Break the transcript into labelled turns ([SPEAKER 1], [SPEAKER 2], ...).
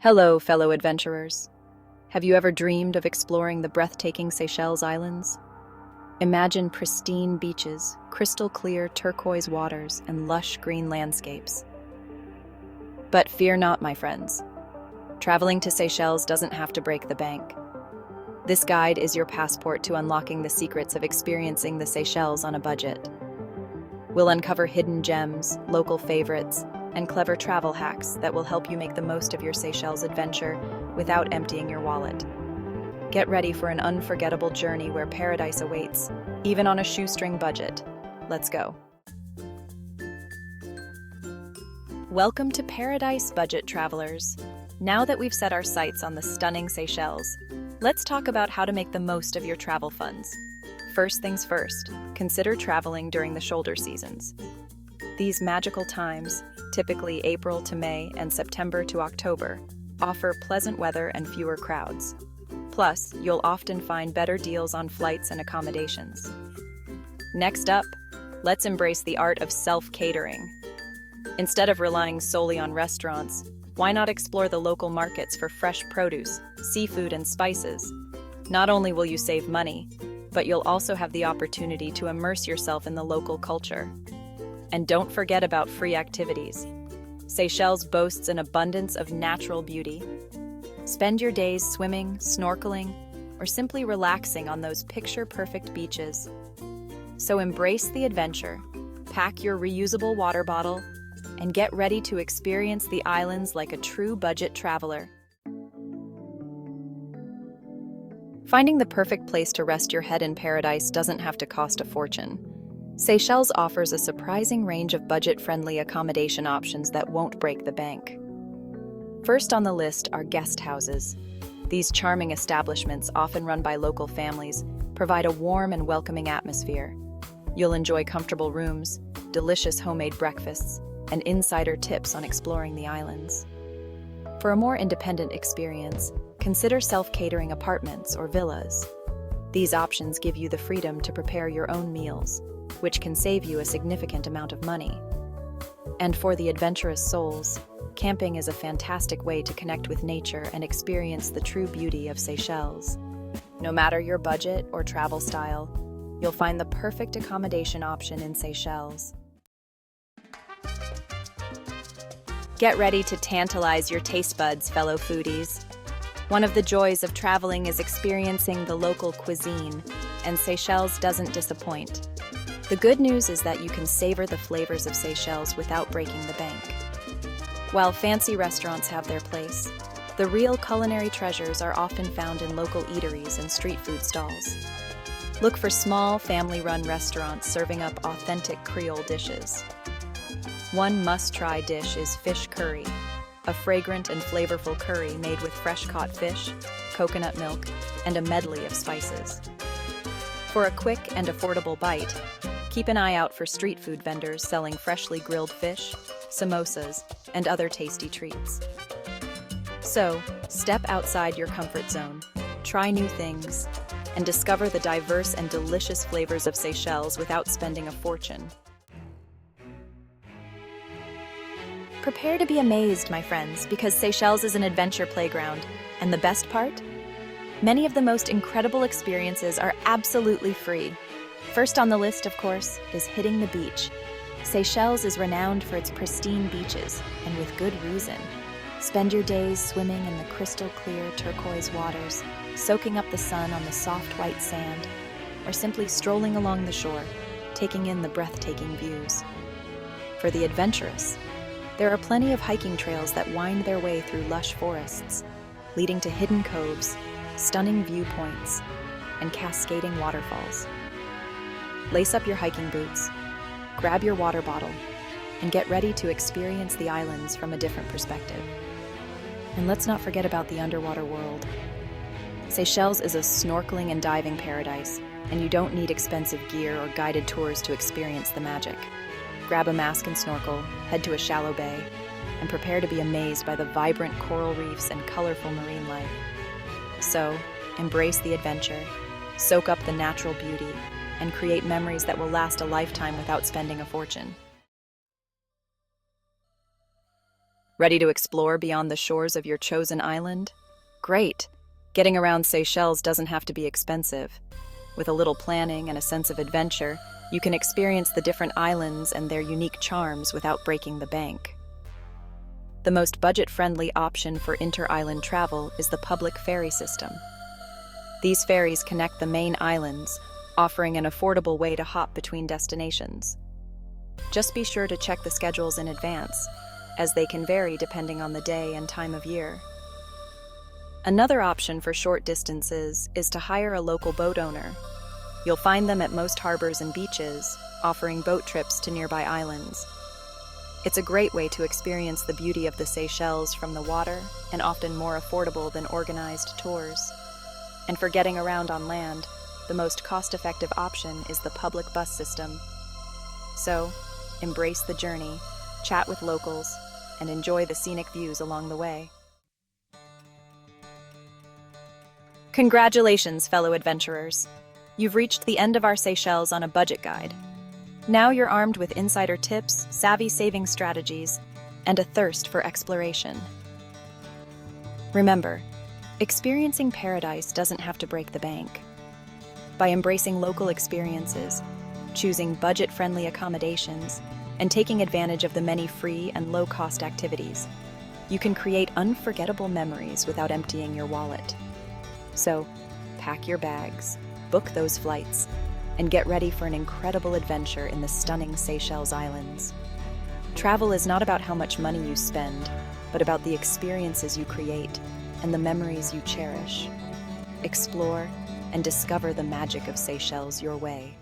[SPEAKER 1] Hello, fellow adventurers. Have you ever dreamed of exploring the breathtaking Seychelles Islands? Imagine pristine beaches, crystal clear turquoise waters, and lush green landscapes. But fear not, my friends. Traveling to Seychelles doesn't have to break the bank. This guide is your passport to unlocking the secrets of experiencing the Seychelles on a budget. We'll uncover hidden gems, local favorites, and clever travel hacks that will help you make the most of your Seychelles adventure without emptying your wallet. Get ready for an unforgettable journey where paradise awaits, even on a shoestring budget. Let's go. Welcome to Paradise, budget travelers. Now that we've set our sights on the stunning Seychelles, let's talk about how to make the most of your travel funds. First things first, consider traveling during the shoulder seasons. These magical times, typically April to May and September to October, offer pleasant weather and fewer crowds. Plus, you'll often find better deals on flights and accommodations. Next up, let's embrace the art of self-catering. Instead of relying solely on restaurants, why not explore the local markets for fresh produce, seafood, and spices? Not only will you save money, but you'll also have the opportunity to immerse yourself in the local culture. And don't forget about free activities. Seychelles boasts an abundance of natural beauty. Spend your days swimming, snorkeling, or simply relaxing on those picture-perfect beaches. So embrace the adventure, pack your reusable water bottle, and get ready to experience the islands like a true budget traveler. Finding the perfect place to rest your head in paradise doesn't have to cost a fortune. Seychelles offers a surprising range of budget-friendly accommodation options that won't break the bank. First on the list are guest houses. These charming establishments, often run by local families, provide a warm and welcoming atmosphere. You'll enjoy comfortable rooms, delicious homemade breakfasts, and insider tips on exploring the islands. For a more independent experience, consider self-catering apartments or villas. These options give you the freedom to prepare your own meals, which can save you a significant amount of money. And for the adventurous souls, camping is a fantastic way to connect with nature and experience the true beauty of Seychelles. No matter your budget or travel style, you'll find the perfect accommodation option in Seychelles. Get ready to tantalize your taste buds, fellow foodies. One of the joys of traveling is experiencing the local cuisine, and Seychelles doesn't disappoint. The good news is that you can savor the flavors of Seychelles without breaking the bank. While fancy restaurants have their place, the real culinary treasures are often found in local eateries and street food stalls. Look for small, family-run restaurants serving up authentic Creole dishes. One must-try dish is fish curry, a fragrant and flavorful curry made with fresh-caught fish, coconut milk, and a medley of spices. For a quick and affordable bite, keep an eye out for street food vendors selling freshly grilled fish, samosas, and other tasty treats. So, step outside your comfort zone, try new things, and discover the diverse and delicious flavors of Seychelles without spending a fortune. Prepare to be amazed, my friends, because Seychelles is an adventure playground. And the best part? Many of the most incredible experiences are absolutely free. First on the list, of course, is hitting the beach. Seychelles is renowned for its pristine beaches, and with good reason. Spend your days swimming in the crystal-clear turquoise waters, soaking up the sun on the soft white sand, or simply strolling along the shore, taking in the breathtaking views. For the adventurous, there are plenty of hiking trails that wind their way through lush forests, leading to hidden coves, stunning viewpoints, and cascading waterfalls. Lace up your hiking boots, grab your water bottle, and get ready to experience the islands from a different perspective. And let's not forget about the underwater world. Seychelles is a snorkeling and diving paradise, and you don't need expensive gear or guided tours to experience the magic. Grab a mask and snorkel, head to a shallow bay, and prepare to be amazed by the vibrant coral reefs and colorful marine life. So, embrace the adventure, soak up the natural beauty, and create memories that will last a lifetime without spending a fortune. Ready to explore beyond the shores of your chosen island? Great! Getting around Seychelles doesn't have to be expensive. With a little planning and a sense of adventure, you can experience the different islands and their unique charms without breaking the bank. The most budget-friendly option for inter-island travel is the public ferry system. These ferries connect the main islands, offering an affordable way to hop between destinations. Just be sure to check the schedules in advance, as they can vary depending on the day and time of year. Another option for short distances is to hire a local boat owner. You'll find them at most harbors and beaches, offering boat trips to nearby islands. It's a great way to experience the beauty of the Seychelles from the water, and often more affordable than organized tours. And for getting around on land, the most cost-effective option is the public bus system. So, embrace the journey, chat with locals, and enjoy the scenic views along the way. Congratulations, fellow adventurers! You've reached the end of our Seychelles on a budget guide. Now you're armed with insider tips, savvy saving strategies, and a thirst for exploration. Remember, experiencing paradise doesn't have to break the bank. By embracing local experiences, choosing budget-friendly accommodations, and taking advantage of the many free and low-cost activities, you can create unforgettable memories without emptying your wallet. So, pack your bags, book those flights, and get ready for an incredible adventure in the stunning Seychelles Islands. Travel is not about how much money you spend, but about the experiences you create and the memories you cherish. Explore and discover the magic of Seychelles your way.